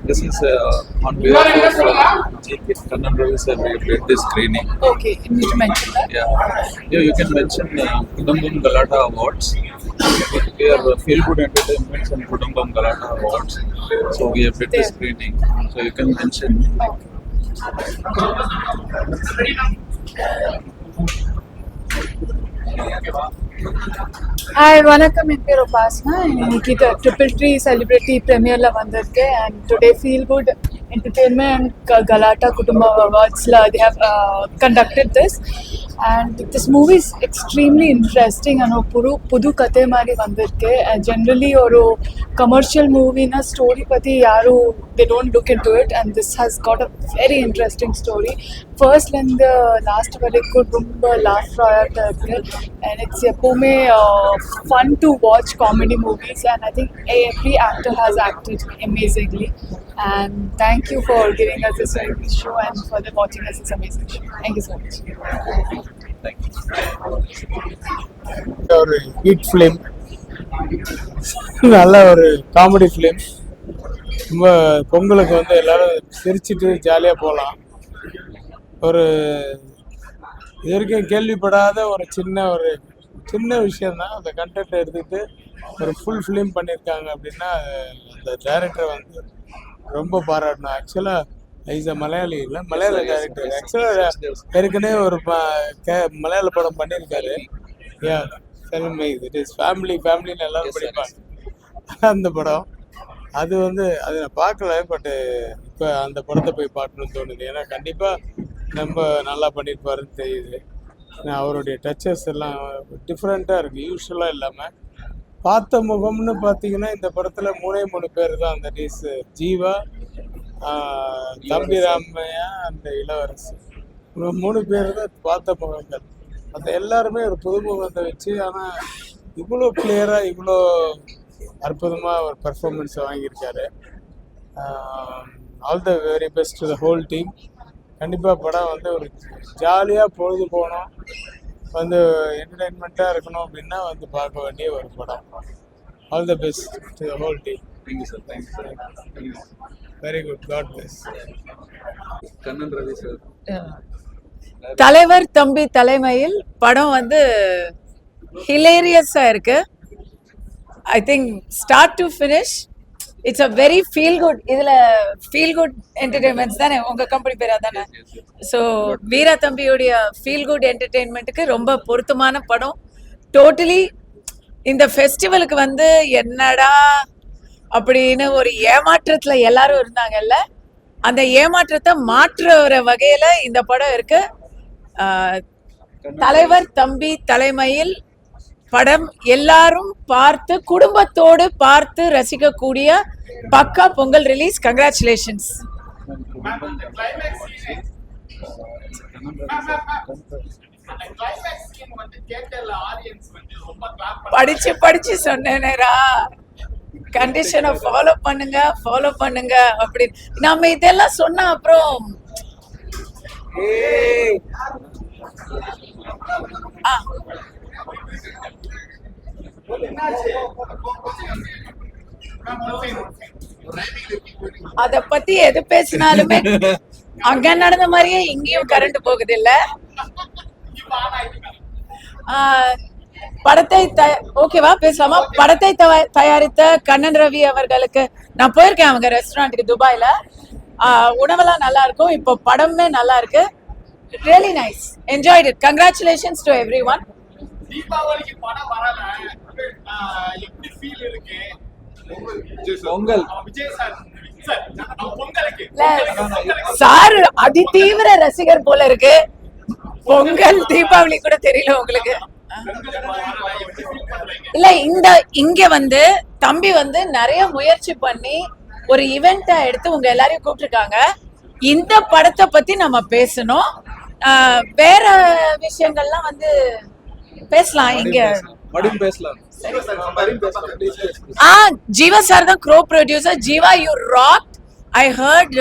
This is on behalf of J.K. Kannan Ravi sir, we did this screening. Okay, you need to mention that. Yeah, you can mention Kudumbam Galata Awards. We are Feel Good Entertainment and Kudumbam Galata Awards. So we have did the screening. So you can mention. Hi, vanakkam en peru Upasana. Inniki Triple Tree Celebrity Premiere la vandirke and today Feel Good Entertainment Galata Kudumbam Awards la they have conducted this and this movie is extremely interesting and pudu kathe mari vandirke and generally oru commercial movie na story pati yaru they don't look into it and this has got a very interesting story. First and the last varaikku romba laugh riot and it's எப்பவுமே fun to watch comedy movies and I think every actor has acted amazingly and thank you for giving us this show and for watching us this amazing show. Thank you so much. Thank you. ஒரு hit film, நல்ல ஒரு comedy film. ரொம்ப பொங்கலுக்கு வந்து எல்லாரும் சிரிச்சிட்டு ஜாலியாக போகலாம். ஒரு இது வரைக்கும் கேள்விப்படாத ஒரு சின்ன விஷயந்தான். அந்த கண்டென்ட் எடுத்துக்கிட்டு ஒரு ஃபுல் ஃபிலிம் பண்ணியிருக்காங்க அப்படின்னா அந்த டைரக்டரை வந்து ரொம்ப பாராட்டணும். ஆக்சுவலாக இஸ் அ மலையாளி இல்லை, மலையாள டைரக்டர். ஆக்சுவலாக ஏற்கனவே ஒரு மலையாள படம் பண்ணியிருக்காரு. இட் இஸ் ஃபேமிலின்னு எல்லாரும் படிப்பாங்க அந்த படம். அது வந்து அதை நான் பார்க்கல, பட்டு இப்போ அந்த படத்தை போய் பார்க்கணும்னு தோணுது. ஏன்னா கண்டிப்பாக நம்ம நல்லா பண்ணியிருப்பாருன்னு தெரியுது. அவருடைய டச்சஸ் எல்லாம் டிஃப்ரெண்ட்டாக இருக்குது, யூஸ்வலாக இல்லாமல். பார்த்த முகம்னு பார்த்தீங்கன்னா இந்த படத்தில் 3 பேர் தான். அந்த டீஸ் ஜீவா, தம்பி ராமையா, அந்த இளவரசி, 3 பேர் தான் பார்த்த முகங்கள். மற்ற எல்லாருமே ஒரு புதுமுகத்தை வச்சு, ஆனால் இவ்வளோ கிளியராக இவ்வளோ அற்புதமாக ஒரு பர்ஃபார்மன்ஸை வாங்கியிருக்காரு. All the very best to the whole team. கண்டிப்பாக படம் வந்து ஒரு ஜாலியாக பொழுது போகணும், வந்து என்டர்டைன்மெண்ட்டாக இருக்கணும் அப்படின்னா வந்து பார்க்க வேண்டிய ஒரு படம். All the best to the whole team. Thank you, sir. Thank you, sir. Very good, god bless. Kannan Ravi sir. தலைவர் தம்பி தலைமையில் படம் வந்து ஹிலேரியஸா இருக்கு. I think start to finish it's a very feel good. இதுல ஃபீல் குட் என்டர்டெயின்மெண்ட்ஸ் தானே உங்க company பேரா தானே? ஸோ வீரா தம்பியோடைய ஃபீல் குட் என்டர்டெயின்மெண்ட்டுக்கு ரொம்ப பொருத்தமான படம். டோட்டலி இந்த ஃபெஸ்டிவலுக்கு வந்து என்னடா அப்படின்னு ஒரு ஏமாற்றத்துல எல்லாரும் இருந்தாங்கல்ல, அந்த ஏமாற்றத்தை மாற்றுற வகையில இந்த படம் இருக்கு. தலைவர் தம்பி தலைமையில் படம் எல்லாரும் பார்த்து குடும்பத்தோடு பார்த்து ரசிக்கக்கூடிய பக்கா பொங்கல் ரிலீஸ். கங்க்ராச்சுலேஷன்ஸ். படிச்சு சொன்னேனேரா, கண்டிஷனை ஃபாலோ பண்ணுங்க அப்படின்னு நம்ம இதெல்லாம் சொன்னா அப்புறம் அத பத்தி எது பேசினாலுமே அங்க நடந்த மாதிரியே இங்கேயும் கரண்ட் போகுது இல்ல. படத்தை ஓகேவா பேசலாமா? படத்தை தயாரித்த கண்ணன் ரவி அவர்களுக்கு நான் போயிருக்கேன் அவங்க ரெஸ்டாரண்ட்டுக்கு துபாயில. உணவெல்லாம் நல்லா இருக்கும், இப்போ படமே நல்லா இருக்கு. Really nice, enjoyed it. Congratulations to everyone. தீபாவளிக்கு படம் வரல, எப்படி ஃபீல் இருக்கு? பொங்கல் விஜய் சார் பொங்கலுக்கு சார் அதி தீவிர ரசிகர் போல இருக்கு. பொங்கல் தீபாவளி கூட தெரியல உங்களுக்கு? இல்ல, இங்க வந்து தம்பி வந்து நிறைய முயற்சி பண்ணி ஒரு ஈவெண்டா எடுத்து உங்க எல்லாரையும் கூப்பிட்டுருக்காங்க. இந்த படத்தை பத்தி நம்ம பேசணும். வேற விஷயங்கள்லாம் வந்து பேசலாம். இங்க ஜீவா சார் தான் க்ரோ producer. Jeeva, you rock. I heard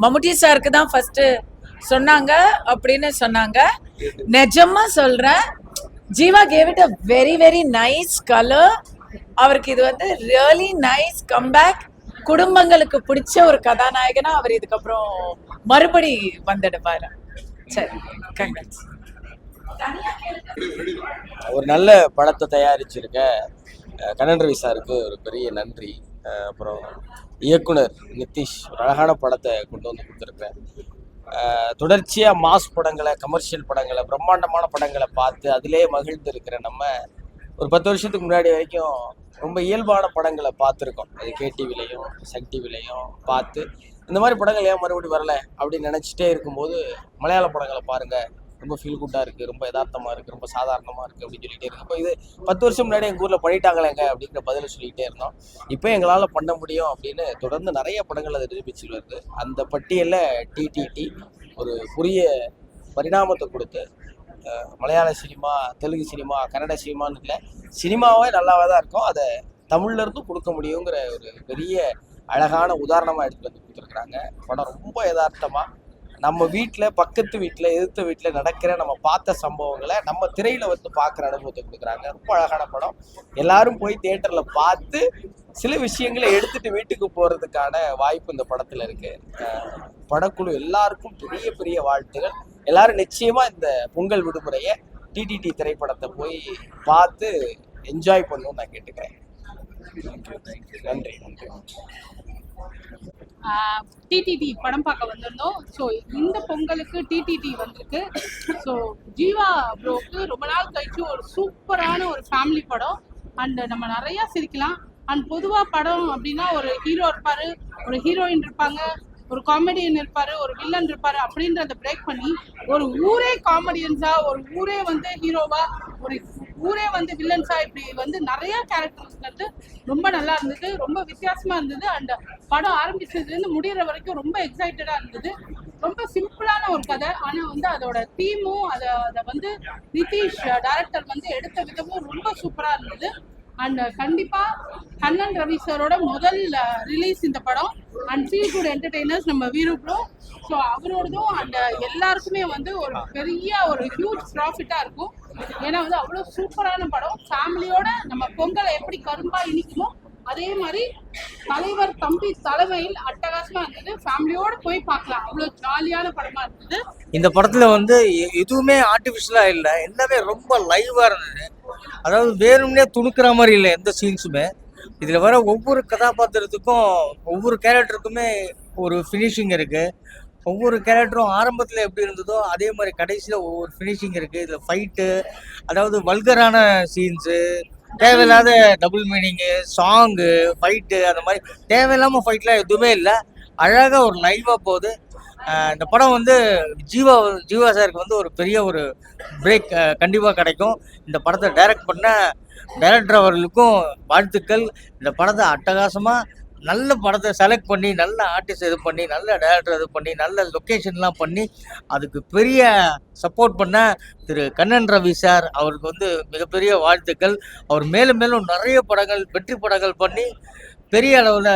Mammootty சாருக்கு தான் ஃபர்ஸ்ட் சொன்னாங்க அப்படின்னு சொன்னாங்க. நிஜமா சொல்றேன், Jeeva gave it a very very nice colour அவருக்கு இது வந்து ரியலி நைஸ் கம்பேக். குடும்பங்களுக்கு பிடிச்ச ஒரு கதாநாயகனா அவர் இதுக்கப்புறம் மறுபடி வந்துடுவாரு. சரி, கங்க்ராட்ஸ். ஒரு நல்ல படத்தை தயாரிச்சிருக்க கண்ணன் ரவி சாருக்கு ஒரு பெரிய நன்றி. அப்புறம் இயக்குனர் நிதிஷ் ஒரு அழகான படத்தை கொண்டு வந்து கொடுத்துருக்கேன். தொடர்ச்சியாக மாஸ் படங்களை, கமர்ஷியல் படங்களை, பிரம்மாண்டமான படங்களை பார்த்து அதிலே மகிழ்ந்து இருக்கிற நம்ம ஒரு 10 வருஷத்துக்கு முன்னாடி வரைக்கும் ரொம்ப இயல்பான படங்களை பார்த்துருக்கோம். அது கேடிவிலையும் சன் டிவிலையும் பார்த்து இந்த மாதிரி படங்கள் ஏன் மறுபடியும் வரல அப்படின்னு நினச்சிட்டே இருக்கும்போது மலையாள படங்களை பாருங்கள், ரொம்ப ஃபீல் குட்டாக இருக்குது, ரொம்ப யதார்த்தமாக இருக்குது, ரொம்ப சாதாரணமாக இருக்குது அப்படின்னு சொல்லிகிட்டே இருக்கு. இப்போ இது 10 வருஷம் முன்னாடி எங்கள் ஊரில் பண்ணிட்டாங்களேங்க அப்படிங்கிற பதிலை சொல்லிகிட்டே இருந்தோம். இப்போ எங்களால் பண்ண முடியும் அப்படின்னு தொடர்ந்து நிறைய படங்கள் அதை நிரூபிச்சு வருது. அந்த பட்டியலில் டிடிடி ஒரு புதிய பரிணாமத்தை கொடுத்து மலையாள சினிமா, தெலுங்கு சினிமா, கன்னட சினிமான்னு இல்லை, சினிமாவே நல்லாவே தான் இருக்கும், அதை தமிழ்லேருந்தும் கொடுக்க முடியுங்கிற ஒரு பெரிய அழகான உதாரணமாக எடுத்துகிட்டு வந்து கொடுத்துருக்குறாங்க. படம் ரொம்ப யதார்த்தமாக நம்ம வீட்டில், பக்கத்து வீட்டில், எதிர்த்த வீட்டில் நடக்கிற நம்ம பார்த்த சம்பவங்களை நம்ம திரையில் வந்து பார்க்குற அனுபவத்தை கொடுக்குறாங்க. ரொம்ப அழகான படம். எல்லாரும் போய் தியேட்டரில் பார்த்து சில விஷயங்களை எடுத்துகிட்டு வீட்டுக்கு போகிறதுக்கான வாய்ப்பு இந்த படத்தில் இருக்குது. படக்குழு எல்லாருக்கும் பெரிய பெரிய வாழ்த்துகள். எல்லாரும் நிச்சயமாக இந்த பொங்கல் விடுமுறையை டிடிடி திரைப்படத்தை போய் பார்த்து என்ஜாய் பண்ணணும்னு நான் கேட்டுக்கிறேன். நன்றி. டிடிடி படம் பார்க்க வந்திருந்தோம். ஸோ இந்த பொங்கலுக்கு டிடிடி வந்திருக்கு. ஸோ ஜீவா ப்ரோக்கு ரொம்ப நாள் கழிச்சு ஒரு சூப்பரான ஒரு ஃபேமிலி படம். அண்ட் நம்ம நிறையா சிரிக்கலாம். அண்ட் பொதுவாக படம் அப்படின்னா ஒரு ஹீரோ இருப்பார், ஒரு ஹீரோயின் இருப்பாங்க, ஒரு காமெடியன் இருப்பார், ஒரு வில்லன் இருப்பார். அப்படின்றத பிரேக் பண்ணி ஒரு ஊரே காமெடியன்ஸா, ஒரு ஊரே வந்து ஹீரோவா, ஒரு ஊரே வந்து வில்லன்ஸா, இப்படி வந்து நிறைய கேரக்டர்ஸ் வந்து ரொம்ப நல்லா இருந்தது, ரொம்ப வித்தியாசமா இருந்தது. அண்ட் படம் ஆரம்பிச்சதுலேருந்து முடிகிற வரைக்கும் ரொம்ப எக்ஸைட்டடா இருந்தது. ரொம்ப சிம்பிளான ஒரு கதை, ஆனால் வந்து அதோட தீமும் அதை வந்து நிதிஷ் டைரக்டர் வந்து எடுத்த விதமும் ரொம்ப சூப்பராக இருந்தது. அண்ட் கண்டிப்பாக கண்ணன் ரவி சாரோட முதல் ரிலீஸ் இந்த படம். அண்ட் ஃபீல் குட் என்டர்டெய்னர்ஸ் நம்ம வீரு ப்ரோ. ஸோ அவரோடதும் அண்ட் எல்லாருக்குமே வந்து ஒரு பெரிய ஒரு ஹியூஜ் ப்ராஃபிட்டாக இருக்கும். ஏன்னா வந்து அவ்வளோ சூப்பரான படம். ஃபேமிலியோட நம்ம பொங்கலை எப்படி கரும்பா இனிக்குமோ அதே மாதிரி தலைவர் தம்பி தலைமையில் அட்டகாசமா இருந்தது. ஃபேமிலியோட போய் பார்க்கலாம், அவ்வளோ ஜாலியான படமா இருந்தது. இந்த படத்துல வந்து எதுவுமே ஆர்டிஃபிஷியலா இல்லை, எல்லாமே ரொம்ப லைவா இருந்தது. அதாவது வேணும்னே துணுக்கிற மாதிரி இல்லை எந்த சீன்ஸுமே. இதுல வர ஒவ்வொரு கதாபாத்திரத்துக்கும், ஒவ்வொரு கேரக்டருக்குமே ஒரு ஃபினிஷிங் இருக்கு. ஒவ்வொரு கேரக்டரும் ஆரம்பத்தில் எப்படி இருந்ததோ அதே மாதிரி கடைசியில் ஒவ்வொரு ஃபினிஷிங் இருக்குது. இதில் ஃபைட்டு, அதாவது வல்கரான சீன்ஸு, தேவையில்லாத டபுள் மீனிங்கு, சாங்கு, ஃபைட்டு, அந்த மாதிரி தேவையில்லாமல் ஃபைட்லாம் எதுவுமே இல்லை. அழகாக ஒரு லைவாக போகுது. இந்த படம் வந்து ஜீவா சாருக்கு வந்து ஒரு பெரிய ஒரு பிரேக் கண்டிப்பாக கிடைக்கும். இந்த படத்தை டைரக்ட் பண்ண டைரக்டர் அவர்களுக்கும் வாழ்த்துக்கள். இந்த படத்தை அட்டகாசமாக நல்ல படத்தை செலக்ட் பண்ணி, நல்ல ஆர்டிஸ்ட் இது பண்ணி, நல்ல டைரக்டர் இது பண்ணி, நல்ல லொக்கேஷன்லாம் பண்ணி அதுக்கு பெரிய சப்போர்ட் பண்ண திரு கண்ணன் ரவி சார் அவருக்கு வந்து மிகப்பெரிய வாழ்த்துக்கள். அவர் மேலும் மேலும் நிறைய படங்கள், வெற்றி படங்கள் பண்ணி பெரிய அளவில்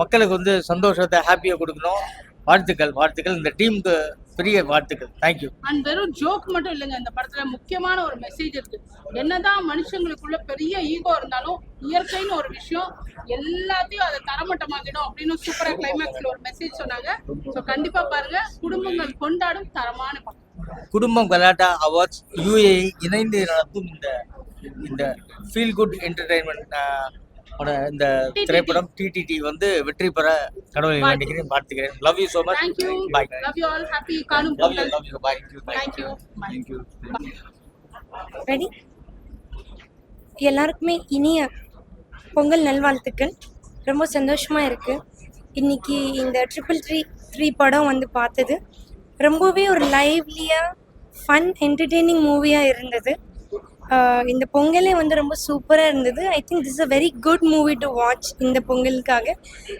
மக்களுக்கு வந்து சந்தோஷத்தை, ஹாப்பியாக கொடுக்கணும். வாழ்த்துக்கள். இந்த டீமுக்கு பெரிய வாழ்த்துக்கள். தேங்க்யூ. அண்ட் வெறும் ஜோக் மட்டும் இல்லைங்க, இந்த படத்துல முக்கியமான ஒரு மெசேஜ் இருக்கு. என்னதான் மனுஷங்களுக்குள்ள பெரிய ஈகோ இருந்தாலும் இயற்கைன்னு ஒரு விஷயம் எல்லாத்தையும் அதை தரமட்டமாக்கிடும் அப்படின்னு சூப்பரா கிளைமேக்ஸ்ல ஒரு மெசேஜ் சொன்னாங்க. ஸோ கண்டிப்பா பாருங்க, குடும்பங்கள் கொண்டாடும் தரமான படம். குடும்பம் கலாட்டா அவார்ட்ஸ் UAE இணைந்து நடத்தும் இந்த ஃபீல் குட் என்டர்டைன்மெண்ட் இந்த திரைப்படம் டிடிடி வந்து வெற்றி பெற கடவுளை வேண்டிக்கிறேன், வாழ்த்துக்கிறேன். Love you so much. Thank you. Bye. Love you all. Happy காணும் Love Pongal. you. Bye. Thank you. Thank you. Ready? எல்லாருக்குமே இனிய பொங்கல் நல்வாழ்த்துக்கள். ரொம்ப சந்தோஷமாக இருக்குது. இன்றைக்கி இந்த 333 படம் வந்து பார்த்தது ரொம்பவே ஒரு லைவ்லியாக ஃபன் என்டர்டெய்னிங் மூவியாக இருந்தது. இந்த பொங்கலே வந்து ரொம்ப சூப்பராக இருந்தது. I think this a very good movie to watch இந்த பொங்கலுக்காக.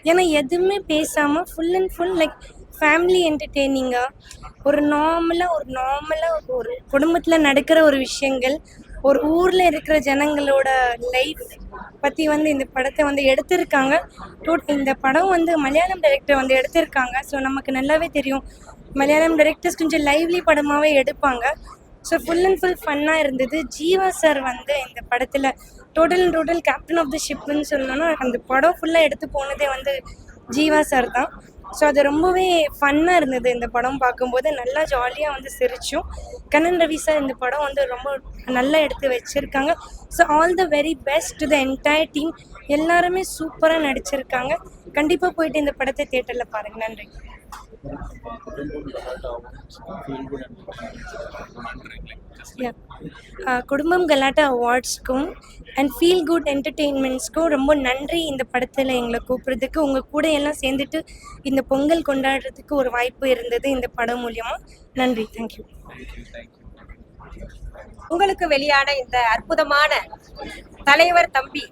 ஏன்னா எதுவுமே பேசாமல் full and full like family என்டர்டெய்னிங்காக ஒரு நார்மலாக ஒரு குடும்பத்தில் நடக்கிற ஒரு விஷயங்கள், ஒரு ஊரில் இருக்கிற ஜனங்களோட லைஃப் பற்றி வந்து இந்த படத்தை வந்து எடுத்திருக்காங்க. இந்த படம் வந்து மலையாளம் டைரக்டர் வந்து எடுத்திருக்காங்க. ஸோ நமக்கு நல்லாவே தெரியும் மலையாளம் டைரக்டர்ஸ் கொஞ்சம் லைவ்லி படமாகவே எடுப்பாங்க. ஸோ ஃபுல் அண்ட் ஃபுல் ஃபன்னாக இருந்தது. ஜீவா சார் வந்து இந்த படத்தில் டோட்டல் கேப்டன் ஆஃப் தி ஷிப்னு சொல்லணும்னா அந்த படம் ஃபுல்லாக எடுத்து போனதே வந்து ஜீவா சார் தான். ஸோ அது ரொம்பவே ஃபன்னாக இருந்தது இந்த படம் பார்க்கும்போது. நல்லா ஜாலியாக வந்து சிரித்தோம். கண்ணன் ரவி சார் இந்த படம் வந்து ரொம்ப நல்லா எடுத்து வச்சுருக்காங்க. So all the very best to the entire team. எல்லாருமே சூப்பராக நடிச்சிருக்காங்க. கண்டிப்பாக போயிட்டு இந்த படத்தை தியேட்டரில் பாருங்கள். நன்றி. குடும்பம் கலாட்டா அவார்ட்ஸ்க்கும் அண்ட் ஃபீல் குட் என்டர்டெயின்மெண்ட்ஸ்க்கும் ரொம்ப நன்றி. இந்த படத்தில் எங்களை கூப்பிட்றதுக்கு, உங்கள் கூட எல்லாம் சேர்ந்துட்டு இந்த பொங்கல் கொண்டாடுறதுக்கு ஒரு வாய்ப்பு இருந்தது இந்த படம் மூலியமாக. நன்றி. தேங்க்யூ. உங்களுக்கு வெளியான இந்த அற்புதமான தலைவர் தம்பி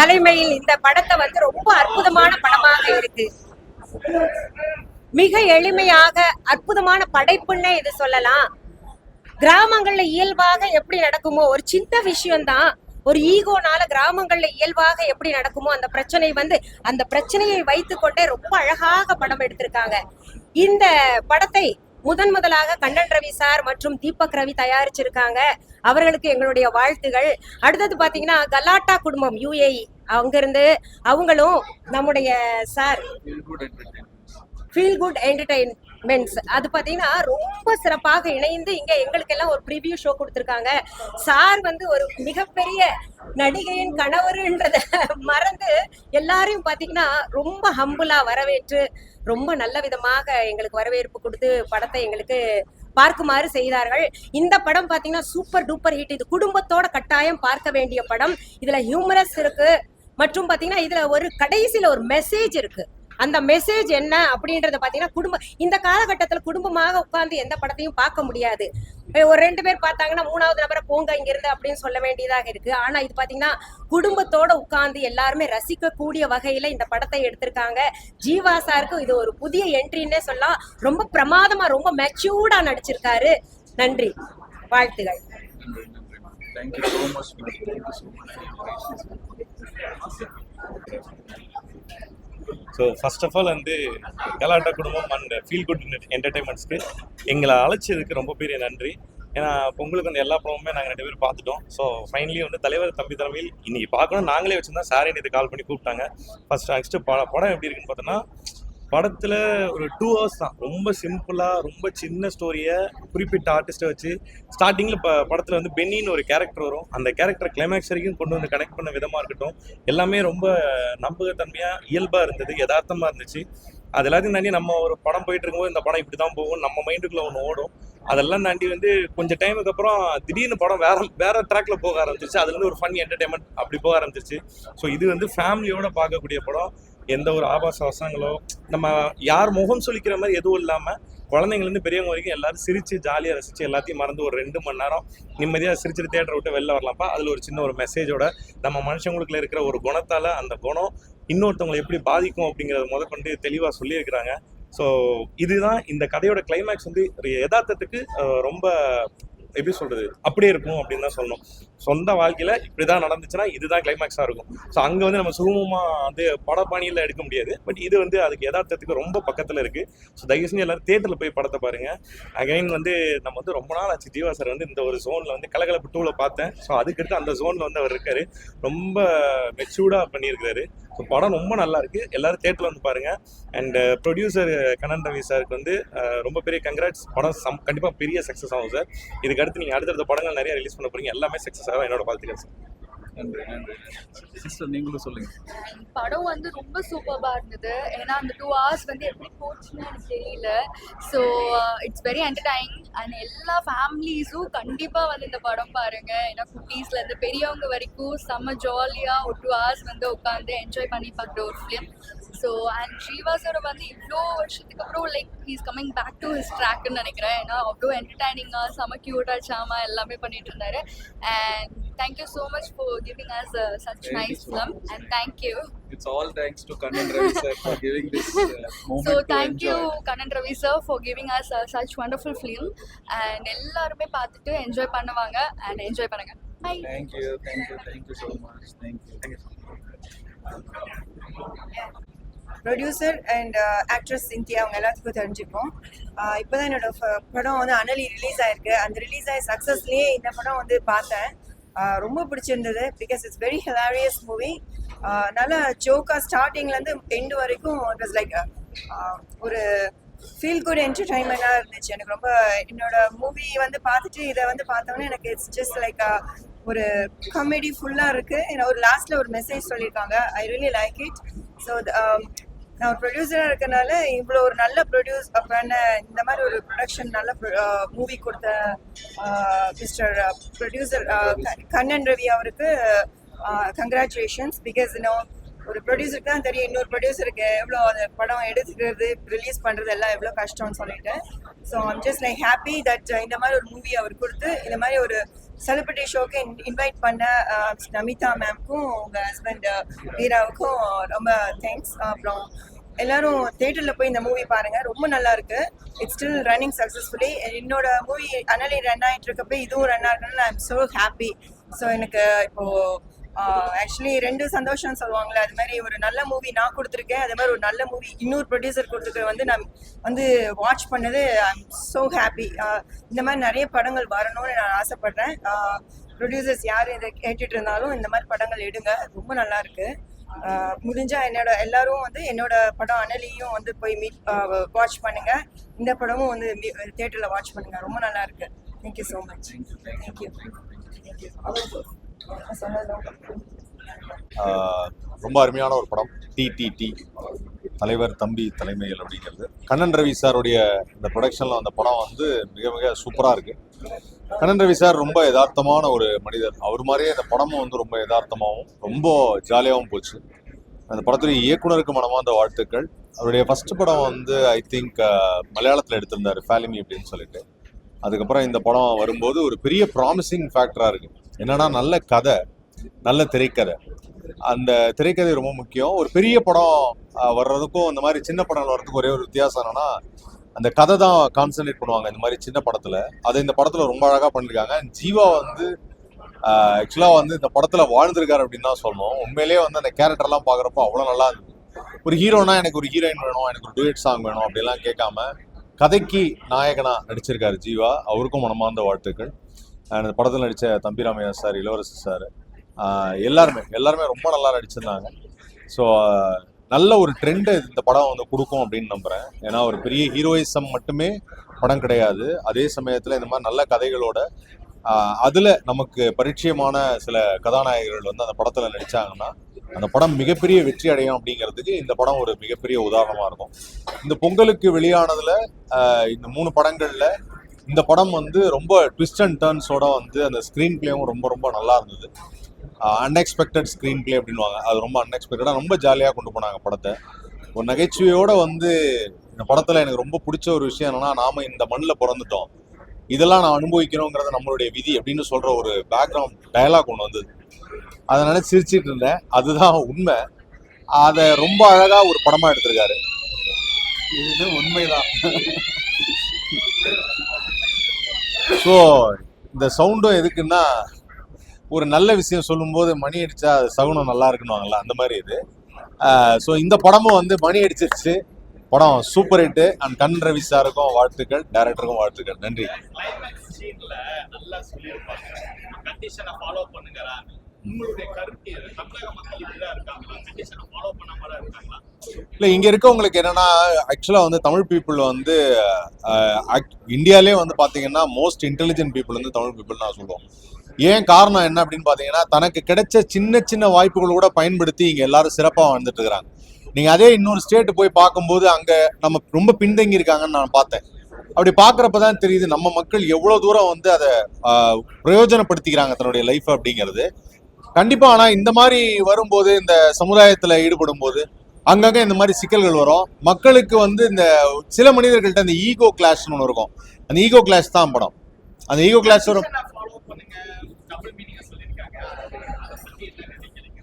தலைமையில் இந்த படத்தை வந்து ரொம்ப அற்புதமான படமாக இருக்கு. மிக எளிமையாக அற்புதமான படைப்புன்னே இது சொல்லலாம். கிராமங்கள்ல இயல்பாக எப்படி நடக்குமோ ஒரு சின்ன விஷயம்தான், ஒரு ஈகோனால கிராமங்கள்ல இயல்பாக எப்படி நடக்குமோ அந்த பிரச்சனை வந்து அந்த பிரச்சனையை வைத்துக்கொண்டே ரொம்ப அழகாக படம் எடுத்திருக்காங்க. இந்த படத்தை முதலாக கண்ணன் ரவி சார் மற்றும் தீபக் ரவி தயாரிச்சிருக்காங்க. அவர்களுக்கு எங்களுடைய வாழ்த்துகள். அடுத்தது பாத்தீங்கன்னா கலாட்டா குடும்பம் UAE அங்கிருந்து அவங்களும் நம்முடைய சார் ஃபீல் குட் என்டர்டெயின்மெண்ட்ஸ் அது பாத்தீங்கன்னா ரொம்ப சிறப்பாக இணைந்து இங்க எங்களுக்கு எல்லாம் ஒரு ப்ரிவியூ ஷோ கொடுத்துருக்காங்க. சார் வந்து ஒரு மிகப்பெரிய நடிகையின் கணவருன்றத மறந்து எல்லாரையும் பாத்தீங்கன்னா ரொம்ப ஹம்புலா வரவேற்று ரொம்ப நல்ல விதமாக எங்களுக்கு வரவேற்பு கொடுத்து படத்தை எங்களுக்கு பார்க்குமாறு செய்தார்கள். இந்த படம் பாத்தீங்கன்னா சூப்பர் டூப்பர் ஹிட். இது குடும்பத்தோட கட்டாயம் பார்க்க வேண்டிய படம். இதுல ஹியூமரஸ் இருக்கு மற்றும் பாத்தீங்கன்னா இதுல ஒரு கடைசியில ஒரு மெசேஜ் இருக்கு. அந்த மெசேஜ் என்ன அப்படின்றத பாத்தீங்கன்னா இந்த காலகட்டத்துல குடும்பமாக உட்கார்ந்து எந்த படத்தையும் பார்க்க முடியாது. ஒரு 2 பேர் பார்த்தாங்கன்னா 3வது நபரை போங்க இங்க இருந்து அப்படின்னு சொல்ல வேண்டியதாக இருக்கு. ஆனா இது பாத்தீங்கன்னா குடும்பத்தோட உட்கார்ந்து எல்லாருமே ரசிக்க கூடிய வகையில இந்த படத்தை எடுத்திருக்காங்க. ஜீவா சாருக்கு இது ஒரு புதிய என்ட்ரின்னே சொல்லலாம். ரொம்ப பிரமாதமா ரொம்ப மெச்சூர்டா நடிச்சிருக்காரு. நன்றி, வாழ்த்துகள். Thank you so much. So first of all வந்து கலாட்டா குடும்பம் அண்ட் ஃபீல் குட் என்டர்டைன்மெண்ட்ஸ்க்கு எங்களை அழைச்சதுக்கு ரொம்ப பெரிய நன்றி. ஏன்னா பொங்கலுக்கு வந்து எல்லா படமுமே நாங்கள் 2 பேரும் பார்த்துட்டோம். ஸோ ஃபைனலி வந்து தலைவர் தம்பி தலைமையில் இன்னைக்கு பார்க்கணும் நாங்களே வச்சுருந்தா சாரே இது கால் பண்ணி கூப்பிட்டாங்க. நெக்ஸ்ட்டு படம் எப்படி இருக்குன்னு பார்த்தோன்னா படத்தில் ஒரு 2 hours தான். ரொம்ப சிம்பிளாக ரொம்ப சின்ன ஸ்டோரியை குறிப்பிட்ட ஆர்டிஸ்ட்டை வச்சு ஸ்டார்டிங்கில் படத்தில் வந்து பென்னின்னு ஒரு கேரக்டர் வரும். அந்த கேரக்டர் கிளைமேக்ஸ் வரைக்கும் கொண்டு வந்து கனெக்ட் பண்ண விதமாக இருக்கட்டும் எல்லாமே ரொம்ப நம்பகத்தன்மையாக இயல்பாக இருந்தது, யதார்த்தமாக இருந்துச்சு. அது எல்லாத்தையும் தாண்டி நம்ம ஒரு படம் போயிட்டு இருக்கும்போது இந்த படம் இப்படி தான் போகும் நம்ம மைண்டுக்குள்ளே ஒன்று ஓடும். அதெல்லாம் தாண்டி வந்து கொஞ்சம் டைமுக்கு அப்புறம் திடீர்னு படம் வேற ட்ராக்ல போக ஆரம்பிச்சிருச்சு. அதுலேருந்து ஒரு ஃபன் என்டர்டைன்மெண்ட் அப்படி போக ஆரம்பிச்சிருச்சு. ஸோ இது வந்து ஃபேமிலியோட பார்க்கக்கூடிய படம். எந்த ஒரு ஆபாச வசங்களோ நம்ம யார் முகம் சொல்லிக்கிற மாதிரி எதுவும் இல்லாமல் குழந்தைங்கலேருந்து பெரியவங்க வரைக்கும் எல்லாரும் சிரித்து ஜாலியாக ரசித்து எல்லாத்தையும் மறந்து ஒரு 2 மணி நேரம் நிம்மதியாக சிரிச்சுட்டு தியேட்டரை விட்டு வெளில வரலாம்ப்பா. அதில் ஒரு சின்ன ஒரு மெசேஜோட நம்ம மனுஷங்களுக்குள்ள இருக்கிற ஒரு குணத்தால் அந்த குணம் இன்னொருத்தவங்களை எப்படி பாதிக்கும் அப்படிங்கிறத முதற்கொண்டு தெளிவாக சொல்லியிருக்கிறாங்க. ஸோ இதுதான் இந்த கதையோட கிளைமேக்ஸ் வந்து யதார்த்தத்துக்கு ரொம்ப எப்படி சொல்றது அப்படியே இருக்கும் அப்படின்னு தான் சொல்லணும். சொந்த வாழ்க்கையில இப்படிதான் நடந்துச்சுன்னா இதுதான் கிளைமேக்ஸா இருக்கும். ஸோ அங்க வந்து நம்ம சுகமமா வந்து படப்பாணியில எடுக்க முடியாது. பட் இது வந்து அதுக்கு யதார்த்தத்துக்கு ரொம்ப பக்கத்துல இருக்கு. ஸோ தயவு செஞ்சு எல்லாரும் தியேட்டர்ல போய் படத்தை பாருங்க. அகைன் வந்து நம்ம வந்து ரொம்ப நாள் ஆச்சு ஜீவா சார் வந்து இந்த ஒரு ஜோன்ல வந்து கலகலப்பு 2ல பார்த்தேன். ஸோ அதுக்கடுத்து அந்த ஜோன்ல வந்து அவர் இருக்காரு. ரொம்ப மெச்சூர்டா பண்ணியிருக்காரு. ஸோ படம் ரொம்ப நல்லா இருக்கு. எல்லாரும் தியேட்டர்ல வந்து பாருங்க. அண்ட் ப்ரொடியூசர் கண்ணன் ரவி சாருக்கு வந்து ரொம்ப பெரிய கங்க்ராட்ஸ். படம் கண்டிப்பா பெரிய சக்சஸ் ஆகும் சார். இதுக்கு அடுத்து நீங்க அடுத்தடுத்த படங்கள் நிறைய ரிலீஸ் பண்ண போறீங்க. எல்லாமே சக்சஸ் ஆகும். என்னோட வாழ்த்துக்கள் சார். நன்றி நன்றி சிஸ்டர், நீங்களும் சொல்லுங்க. படம் வந்து ரொம்ப சூப்பர்பா இருந்தது. ஏன்னா அந்த 2 hours வந்து எப்படி போச்சுன்னு எனக்கு தெரியல. So it's very entertaining and எல்லா ஃபேமிலிஸும் கண்டிப்பாக வந்து இந்த படம் பாருங்க. ஏன்னா குட்டீஸ்லேருந்து பெரியவங்க வரைக்கும் செம்ம ஜாலியாக ஒரு 2 hours வந்து உட்காந்து என்ஜாய் பண்ணி பார்க்குற ஒரு film. So and Jeeva sir வந்து இவ்வளோ வருஷத்துக்கு அப்புறம் like he's coming back to his ட்ராக்னு நினைக்கிறேன். ஏன்னா அவ்வளோ என்டர்டைனிங்காக செம்ம க்யூட்டாக சாமா எல்லாமே பண்ணிட்டு இருந்தாரு. And thank you so much for giving us such nice film and thank you. It's all thanks to Kannan Ravi sir for giving this moment. So thank you Kannan Ravi sir for giving us such wonderful film and எல்லாரும் பார்த்துட்டு enjoy பண்ணுவாங்க and enjoy பண்ணுங்க. Bye. Thank you so much. Thank you. Producer and actress Scindia அவங்க எல்லாத்துக்கும் தெரிஞ்சுப்போம். இப்போதான் என்னோட படம் வந்து அனலி ரிலீஸ் ஆயிருக்கு. அந்த ரிலீஸ் ஆகி சக்ஸஸ்லேயே இந்த படம் வந்து பார்த்தேன். ரொம்ப பிடிச்சிருந்தது because it's very hilarious movie. நல்லா ஜோக்கா ஸ்டார்டிங்லேருந்து எண்டு வரைக்கும் இட் வாஸ் லைக் ஒரு ஃபீல் குட் என்டர்டைன்மெண்ட்டாக இருந்துச்சு. எனக்கு ரொம்ப என்னோட மூவி வந்து பார்த்துட்டு இதை வந்து பார்த்தோன்னே எனக்கு இட்ஸ் ஜஸ்ட் லைக் ஒரு காமெடி ஃபுல்லாக இருக்குது. ஒரு லாஸ்ட்டில் ஒரு மெசேஜ் சொல்லியிருக்காங்க. I really like it. So நான் ஒரு ப்ரொடியூசராக இருக்கனால இவ்வளோ ஒரு நல்ல ப்ரொடியூஸ் பண்ண இந்த மாதிரி ஒரு ப்ரொடக்ஷன் நல்ல மூவி கொடுத்த மிஸ்டர் ப்ரொடியூசர் கண்ணன் ரவி அவருக்கு கங்க்ராச்சுலேஷன்ஸ். பிகாஸ் ஒரு ப்ரொடியூசருக்கு தான் தெரியும் இன்னொரு ப்ரொடியூசருக்கு எவ்வளோ அந்த படம் எடுத்துக்கிறது ரிலீஸ் பண்ணுறது எல்லாம் எவ்வளோ கஷ்டம்னு சொல்லிட்டு. So I'm just like happy that இந்த மாதிரி ஒரு மூவி அவர் கொடுத்து இந்த மாதிரி ஒரு செலிபிரிட்டி ஷோக்கு இன்வைட் பண்ண நமிதா மேம்க்கும் உங்கள் ஹஸ்பண்ட் வீராவுக்கும் ரொம்ப தேங்க்ஸ். அப்புறம் எல்லாரும் தேட்டரில் போய் இந்த மூவி பாருங்கள், ரொம்ப நல்லா இருக்கு. It's still running successfully. என்னோட மூவி அனலி ரன் ஆகிட்டு இருக்கப்போ இதுவும் ரன் ஆகணும்னு I am so happy. So எனக்கு இப்போது ஆக்சுவலி 2 சந்தோஷம் சொல்லுவாங்களே, அது மாதிரி ஒரு நல்ல மூவி நான் கொடுத்துருக்கேன், அது மாதிரி ஒரு நல்ல மூவி இன்னொரு ப்ரொடியூசர் கொடுத்துருக்க வந்து நான் வந்து வாட்ச் பண்ணது ஐ எம் ஸோ ஹாப்பி. இந்த மாதிரி நிறைய படங்கள் வரணும்னு நான் ஆசைப்பட்றேன். ப்ரொடியூசர்ஸ் யார் இதை கேட்டுட்டு இருந்தாலும் இந்த மாதிரி படங்கள் எடுங்க, ரொம்ப நல்லா இருக்கு. முடிஞ்சால் எல்லாரும் வந்து என்னோட படம் அனலியும் வந்து போய் வாட்ச் பண்ணுங்க. இந்த படமும் வந்து தியேட்டரில் வாட்ச் பண்ணுங்க, ரொம்ப நல்லா இருக்கு. Thank you so much. தேங்க்யூ. ரொம்ப அருமையான ஒரு படம் டிடிடி, தலைவர் தம்பி தலைமையில் அப்படிங்கிறது. கண்ணன் ரவி சாருடைய இந்த ப்ரொடக்ஷனில் அந்த படம் வந்து மிக மிக சூப்பராக இருக்குது. கண்ணன் ரவி சார் ரொம்ப யதார்த்தமான ஒரு மனிதர். அவர் மாதிரியே அந்த படமும் வந்து ரொம்ப யதார்த்தமாகவும் ரொம்ப ஜாலியாகவும் போச்சு. அந்த படத்துடைய இயக்குனருக்கு மனமார்ந்த வாழ்த்துக்கள். அவருடைய ஃபர்ஸ்ட் படம் வந்து ஐ திங்க் மலையாளத்தில் எடுத்திருந்தார், ஃபேலிமி அப்படின்னு சொல்லிட்டு. அதுக்கப்புறம் இந்த படம் வரும்போது ஒரு பெரிய ப்ராமிசிங் ஃபேக்டராக இருக்குது. என்னன்னா நல்ல கதை, நல்ல திரைக்கதை. அந்த திரைக்கதை ரொம்ப முக்கியம். ஒரு பெரிய படம் வர்றதுக்கும் இந்த மாதிரி சின்ன படங்கள் வர்றதுக்கும் ஒரே ஒரு வித்தியாசம் என்னன்னா அந்த கதை தான் கான்சன்ட்ரேட் பண்ணுவாங்க இந்த மாதிரி சின்ன படத்தில். அதை இந்த படத்தில் ரொம்ப அழகாக பண்ணியிருக்காங்க. ஜீவா வந்து ஆக்சுவலாக வந்து இந்த படத்தில் வாழ்ந்திருக்காரு அப்படின்னு தான் சொல்லணும். உண்மையிலேயே வந்து அந்த கேரக்டர்லாம் பார்க்குறப்போ அவ்வளோ நல்லா இருந்தது. ஒரு ஹீரோனா எனக்கு ஒரு ஹீரோயின் வேணும், எனக்கு ஒரு டூயட் சாங் வேணும் அப்படிலாம் கேட்காம கதைக்கு நாயகனா நடிச்சிருக்காரு ஜீவா. அவருக்கும் மனமார்ந்த வாழ்த்துக்கள். அந்த படத்தில் நடித்த தம்பிராமையா சார், இளவரசர் சார், எல்லாருமே ரொம்ப நல்லா நடிச்சிருந்தாங்க. ஸோ நல்ல ஒரு ட்ரெண்டை இந்த படம் வந்து கொடுக்கும் அப்படின்னு நம்புகிறேன். ஏன்னா ஒரு பெரிய ஹீரோயிசம் மட்டுமே படம் கிடையாது. அதே சமயத்தில் இந்த மாதிரி நல்ல கதைகளோட அதில் நமக்கு பரிச்சயமான சில கதாநாயகர்கள் வந்து அந்த படத்தில் நடித்தாங்கன்னா அந்த படம் மிகப்பெரிய வெற்றி அடையும் அப்படிங்கிறதுக்கு இந்த படம் ஒரு மிகப்பெரிய உதாரணமாக இருக்கும். இந்த பொங்கலுக்கு வெளியானதில் இந்த 3 படங்களில் இந்த படம் வந்து ரொம்ப ட்விஸ்ட் அண்ட் டர்ன்ஸோட வந்து அந்த ஸ்க்ரீன் பிளேவும் ரொம்ப ரொம்ப நல்லா இருந்தது. அன்எக்ஸ்பெக்டட் ஸ்க்ரீன் பிளே அப்படின்வாங்க, அது ரொம்ப அன்எக்ஸ்பெக்டடாக ரொம்ப ஜாலியாக கொண்டு போனாங்க படத்தை. ஒரு நகைச்சுவையோடு வந்து இந்த படத்தில் எனக்கு ரொம்ப பிடிச்ச ஒரு விஷயம் என்னன்னா, நாம் இந்த மண்ணில் பிறந்துட்டோம், இதெல்லாம் நான் அனுபவிக்கணுங்கிறத நம்மளுடைய விதி அப்படின்னு சொல்கிற ஒரு பேக்ரவுண்ட் டயலாக் ஒன்று வந்தது. அதை நினைச்சு சிரிச்சிட்டு இருந்தேன். அதுதான் உண்மை. அதை ரொம்ப அழகாக ஒரு படமாக எடுத்திருக்காரு. இது உண்மைதான். ஸோ இந்த சவுண்டும் எதுக்குன்னா, ஒரு நல்ல விஷயம் சொல்லும்போது மணி அடிச்சா சகுனம் நல்லா இருக்குன்னுவாங்கல்ல, அந்த மாதிரி இது. ஸோ இந்த படமும் வந்து மணி அடிச்சிருச்சு. படம் super hit. And Kannan Ravi சாருக்கும் வாழ்த்துக்கள், டைரக்டருக்கும் வாழ்த்துக்கள். நன்றி. நல்லா சொல்லியிருப்பாங்க, கண்டிஷனை ஃபாலோ பண்ணுங்கடா. உங்களுடைய கருத்து தமிழக மக்கள் இப்படிதான் இருக்காங்களா, கண்டிஷனை ஃபாலோ பண்ணாம இருக்காங்களா? இல்லை, இங்கே இருக்கவங்களுக்கு என்னன்னா, ஆக்சுவலாக வந்து தமிழ் பீப்புள் வந்து இந்தியாவிலே வந்து பார்த்தீங்கன்னா மோஸ்ட் இன்டெலிஜென்ட் பீப்புள் வந்து தமிழ் பீப்புள் நான் சொல்லுவோம். ஏன் காரணம் என்ன அப்படின்னு பார்த்தீங்கன்னா, தனக்கு கிடைச்ச சின்ன சின்ன வாய்ப்புகள் கூட பயன்படுத்தி இங்கே எல்லாரும் சிறப்பாக வந்துட்டு இருக்கிறாங்க. நீங்கள் அதே இன்னொரு ஸ்டேட்டு போய் பார்க்கும்போது அங்கே நம்ம ரொம்ப பின்தங்கி இருக்காங்கன்னு நான் பார்த்தேன். அப்படி பார்க்குறப்ப தான் தெரியுது நம்ம மக்கள் எவ்வளோ தூரம் வந்து அதை பிரயோஜனப்படுத்திக்கிறாங்க தன்னுடைய லைஃப் அப்படிங்கிறது. கண்டிப்பாக. ஆனால் இந்த மாதிரி வரும்போது, இந்த சமுதாயத்தில் ஈடுபடும் போது அங்கங்கே இந்த மாதிரி சிக்கல்கள் வரும். மக்களுக்கு வந்து இந்த சில மனிதர்கள்ட்ட அந்த ஈகோ கிளாஷ்னு ஒன்று இருக்கும். அந்த ஈகோ கிளாஷ் தான் படம். அந்த ஈகோ கிளாஷ்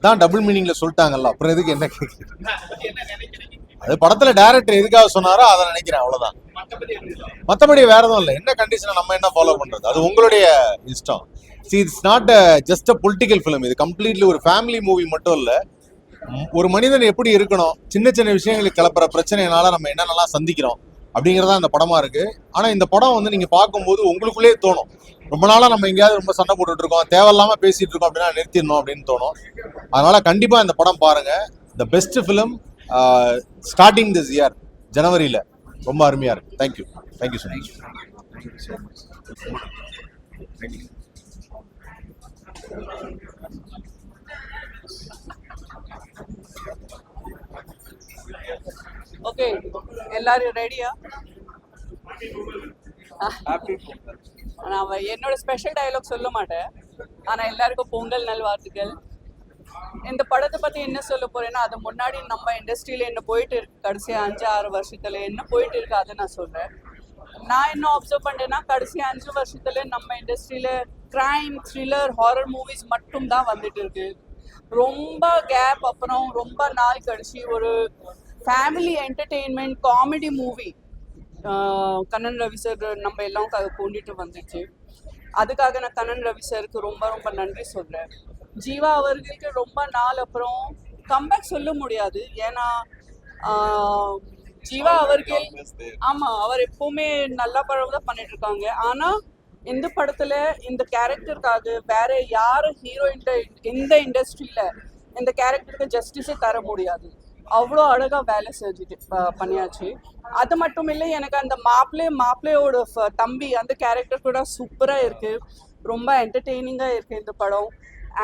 தான் டபுள் மீனிங்ல சொல்லிட்டாங்கல்ல, அப்புறம் எதுக்கு என்ன கேட்குறீங்க? அது படத்துல டைரக்டர் எதுக்காக சொன்னாரோ அதை நினைக்கிறேன், அவ்வளவுதான். மற்றபடி வேற எதுவும் இல்லை. என்ன கண்டிஷனை நம்ம என்ன ஃபாலோ பண்றது, அது உங்களுடைய இஷ்டம். It's not just a political film. இது கம்ப்ளீட்லி ஒரு ஃபேமிலி மூவி மட்டும் இல்லை. ஒரு மனிதன் எப்படி இருக்கணும், சின்ன சின்ன விஷயங்களுக்கு கிளப்புற பிரச்சனைனால நம்ம என்னென்னலாம் சந்திக்கிறோம் அப்படிங்கிறதா இந்த படமா இருக்கு. ஆனா இந்த படம் வந்து நீங்க பார்க்கும்போது உங்களுக்குள்ளே தோணும், ரொம்ப நாளாக நம்ம எங்கேயாவது ரொம்ப சண்டை போட்டுட்டு இருக்கோம், தேவையில்லாமல் பேசிட்டு இருக்கோம் அப்படின்னா நிறுத்திடணும் அப்படின்னு தோணும். அதனால கண்டிப்பாக இந்த படம் பாருங்க. The best film starting this year ஜனவரியில். ரொம்ப அருமையாக இருக்கு. Thank you so much. ஓகே, எல்லாரும் ரெடியா? நான் என்னோட ஸ்பெஷல் டயலாக் சொல்ல மாட்டேன், ஆனா எல்லாருக்கும் பொங்கல் நல்வாழ்த்துக்கள். இந்த படத்தை பத்தி என்ன சொல்ல போறேன்னா, அது முன்னாடி நம்ம இண்டஸ்ட்ரியில என்ன போயிட்டு இருக்கு கடைசி 5-6 வருஷத்துல என்ன போயிட்டு இருக்கு அதை நான் சொல்றேன். நான் என்ன அப்சர்வ் பண்ணேன்னா, கடைசி 5 வருஷத்துல நம்ம இண்டஸ்ட்ரியில கிரைம், த்ரில்லர், ஹாரர் மூவிஸ் மட்டும் தான் வந்துட்டு இருக்கு. ரொம்ப கேப் அப்புறம் ரொம்ப நாள் கழிச்சு ஒரு family entertainment comedy movie Kannan Ravi sir நம்ம எல்லாம் கொண்டுட்டு வந்துச்சு. அதுக்காக நான் கண்ணன் ரவி சாருக்கு ரொம்ப ரொம்ப நன்றி சொல்றேன். ஜீவா அவர்களுக்கு ரொம்ப நாள் அப்புறம் கம்பேக் சொல்ல முடியாது, ஏன்னா ஜீவா அவர்கள் அவர் எப்பவுமே நல்ல படம் தான் பண்ணிட்டு இருக்காங்க. ஆனா இந்த படத்துல இந்த கேரக்டருக்காக வேற யாரும் ஹீரோயின் இந்த இண்டஸ்ட்ரியில இந்த கேரக்டருக்கு ஜஸ்டிஸே தர முடியாது. அவ்வளோ அழகா வேலை செஞ்சுட்டு பண்ணியாச்சு. அது மட்டும் இல்லை, எனக்கு அந்த மாப்பிள்ளையோட தம்பி அந்த கேரக்டர் கூட சூப்பரா இருக்கு, ரொம்ப என்டர்டெய்னிங்கா இருக்கு இந்த படம்.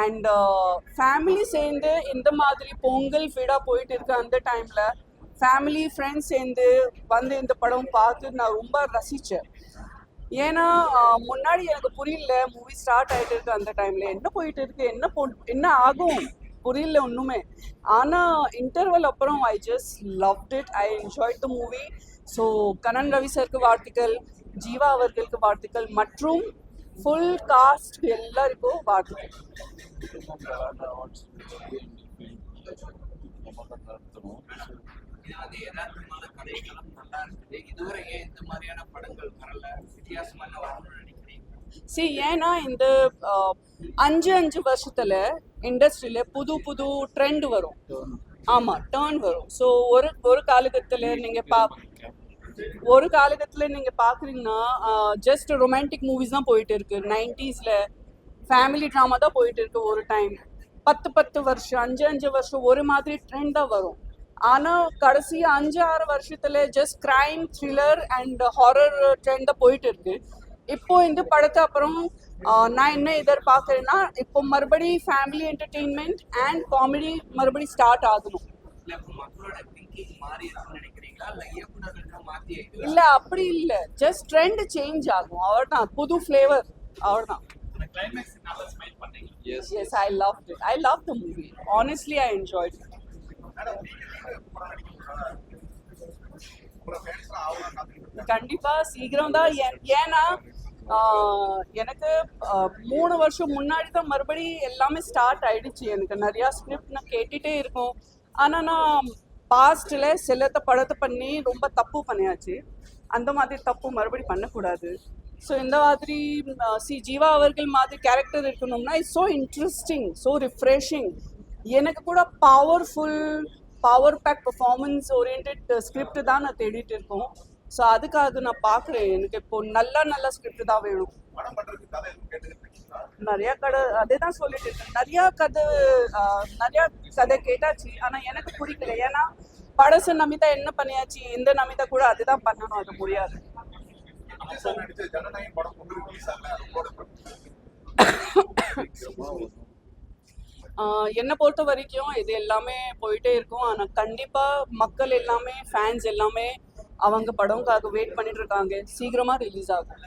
அண்ட் ஃபேமிலி சேர்ந்து இந்த மாதிரி பொங்கல் ஃபீடா போயிட்டு இருக்கு அந்த டைம்ல ஃபேமிலி ஃப்ரெண்ட்ஸ் சேர்ந்து வந்து இந்த படம் பார்த்து நான் ரொம்ப ரசிச்சேன். ஏன்னா முன்னாடி எனக்கு புரியல, மூவி ஸ்டார்ட் ஆகிட்டு இருக்கு அந்த டைம்ல என்ன போயிட்டு இருக்கு, என்ன ஆகும் புரியல ஒன்றுமே. ஆனால் இன்டர்வல் அப்புறம் I just loved it, I enjoyed the movie. So Kannan Ravi சாருக்கு வாழ்த்துக்கள், ஜீவா அவர்களுக்கு வாழ்த்துக்கள் மற்றும் ஃபுல் காஸ்ட் எல்லாருக்கும் வாழ்த்துக்கள். ஏன்னா இந்த 5 வருஷத்துல இண்டஸ்ட்ரியில புது ட்ரெண்ட் வரும், டேர்ன் வரும். ஸோ ஒரு காலகட்டத்தில் நீங்க பாக்குறீங்கன்னா ஜஸ்ட் ரொமான்டிக் மூவிஸ் தான் போயிட்டு இருக்கு. 90sல ஃபேமிலி ட்ராமா தான் போயிட்டு இருக்கு. ஒரு டைம் 10 வருஷம் 5 வருஷம் ஒரு மாதிரி ட்ரெண்ட் தான் வரும். ஆனா கடைசி 5-6 வருஷத்துல just crime, thriller and horror trend தான் போயிட்டு இருக்கு. இப்போ இந்த படத்தை அப்புறம் நான் என்ன எதிர்பார்க்கறேன்னா, இப்போ மறுபடி ஃபேமிலி என்டர்டெயின்மெண்ட் அண்ட் காமெடி மறுபடி ஸ்டார்ட் ஆகணும். இல்ல அப்படி இல்ல, ஜஸ்ட் ட்ரெண்ட் சேஞ்ச் ஆகும், அவ்வளவுதான். புது ஃபிளேவர், அவ்வளவுதான். Yes, I loved it. I loved the movie. Honestly, I enjoyed it. கண்டிப்பா சீக்கிரம் தான். ஏன்னா எனக்கு 3 வருஷம் முன்னாடி தான் மறுபடி எல்லாமே ஸ்டார்ட் ஆயிடுச்சு. எனக்கு நிறைய ஸ்கிரிப்ட் நான் கேட்டுட்டே இருக்கும். ஆனா நான் பாஸ்ட்ல சில படத்தை பண்ணி ரொம்ப தப்பு பண்ணியாச்சு. அந்த மாதிரி தப்பு மறுபடி பண்ணக்கூடாது. ஸோ இந்த மாதிரி ஜீவா அவர்கள் மாதிரி கேரக்டர் இருக்கணும்னா it's so interesting, so refreshing. எனக்கு கூட power pack performance oriented script தான் நான் தேடிட்டு இருக்கோம். ஸோ அதுக்காக நான் பார்க்குறேன், எனக்கு இப்போ நல்ல ஸ்கிரிப்ட் தான் வேணும். நிறைய அதே தான் சொல்லிட்டு இருக்கேன். நிறைய கதை கேட்டாச்சு, ஆனால் எனக்கு பிடிக்கல. ஏன்னா படசு நமிதா என்ன பண்ணியாச்சு, இந்த நமிதா கூட அதுதான் பண்ணணும், அது முடியாது. என்னை பொறுத்த வரைக்கும் இது எல்லாமே போயிட்டே இருக்கும். ஆனால் கண்டிப்பாக மக்கள் எல்லாமே, ஃபேன்ஸ் எல்லாமே அவங்க படம்காக வெயிட் பண்ணிட்டு இருக்காங்க. சீக்கிரமாக ரிலீஸ் ஆகும்.